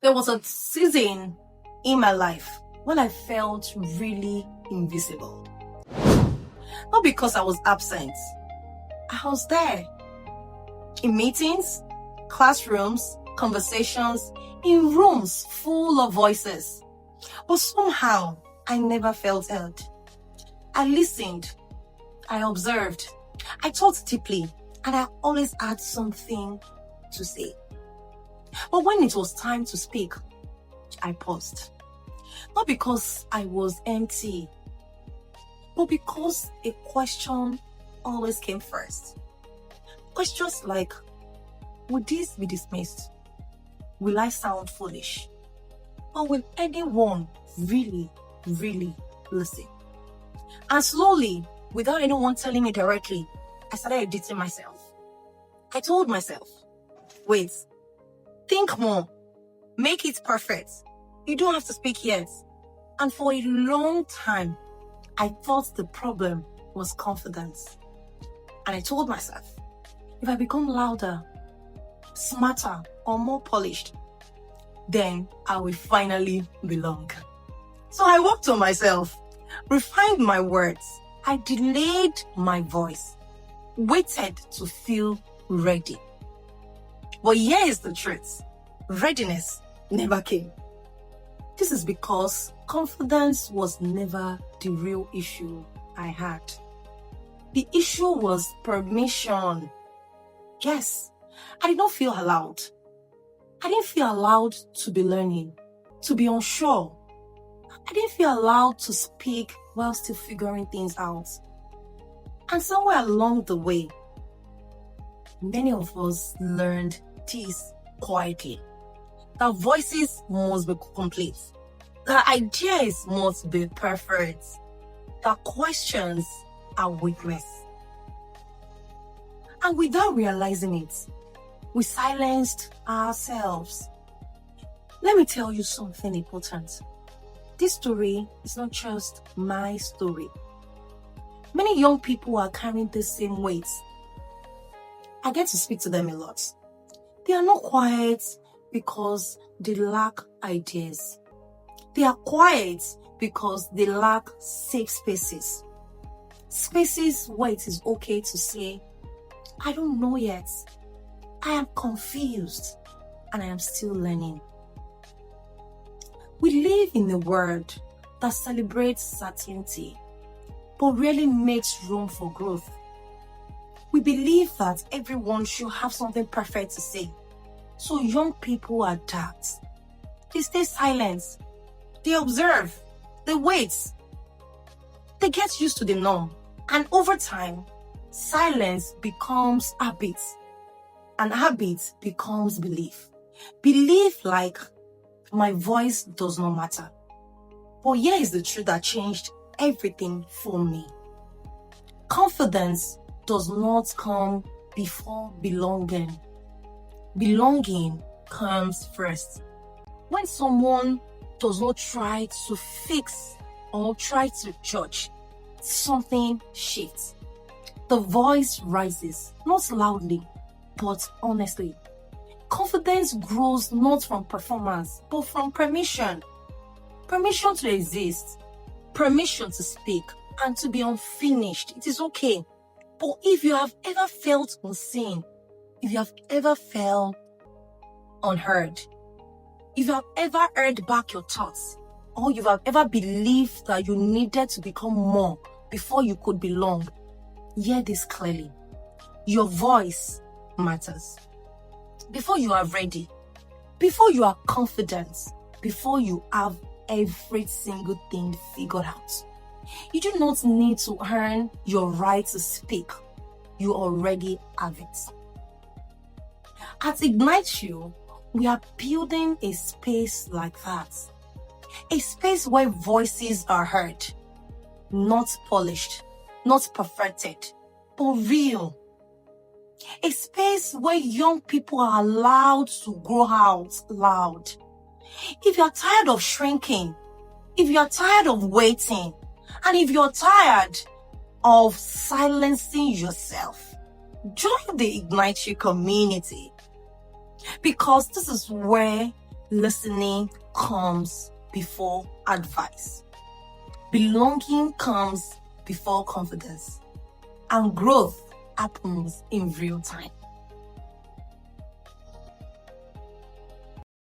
There was a season in my life when I felt really invisible. Not because I was absent. I was there. In meetings, classrooms, conversations, in rooms full of voices. But somehow, I never felt heard. I listened. I observed. I thought deeply. And I always had something to say. But when it was time to speak, I paused. Not because I was empty, but because a question always came first. Questions like, would this be dismissed? Will I sound foolish? Or will anyone really listen? And slowly, without anyone telling me directly, I started editing myself. I told myself, wait, think more, make it perfect. You don't have to speak yet. And for a long time, I thought the problem was confidence. And I told myself, if I become louder, smarter, or more polished, then I will finally belong. So I worked on myself, refined my words. I delayed my voice, waited to feel ready. But here is the truth. Readiness never came. This is because confidence was never the real issue I had. The issue was permission. Yes, I did not feel allowed. I didn't feel allowed to be learning, to be unsure. I didn't feel allowed to speak while still figuring things out. And somewhere along the way, many of us learned this quietly. That voices must be complete. That ideas must be perfect. That questions are weakness. And without realizing it, we silenced ourselves. Let me tell you something important. This story is not just my story. Many young people are carrying the same weight. I get to speak to them a lot. They are not quiet because they lack ideas. They are quiet because they lack safe spaces. Spaces where it is okay to say, I don't know yet. I am confused and I am still learning. We live in a world that celebrates certainty, but rarely makes room for growth. We believe that everyone should have something perfect to say. So young people adapt. They stay silent. They observe. They wait. They get used to the norm. And over time, silence becomes habit. And habit becomes belief. Belief like, my voice does not matter. But here is the truth that changed everything for me. Confidence does not come before belonging. Belonging comes first. When someone does not try to fix or try to judge, something shifts. The voice rises, not loudly, but honestly. Confidence grows not from performance, but from permission. Permission to exist, permission to speak, and to be unfinished. It is okay. But if you have ever felt unseen, if you have ever felt unheard, if you have ever heard back your thoughts, or you have ever believed that you needed to become more before you could belong, hear this clearly. Your voice matters. Before you are ready, before you are confident, before you have every single thing figured out, you do not need to earn your right to speak. You already have it. At Ignite You, we are building a space like that. A space where voices are heard, not polished, not perfected, but real. A space where young people are allowed to grow out loud. If you are tired of shrinking, if you are tired of waiting, and if you're tired of silencing yourself, join the IGNITEYOU community. Because this is where Listening comes before advice. Belonging comes before confidence. And growth happens in real time.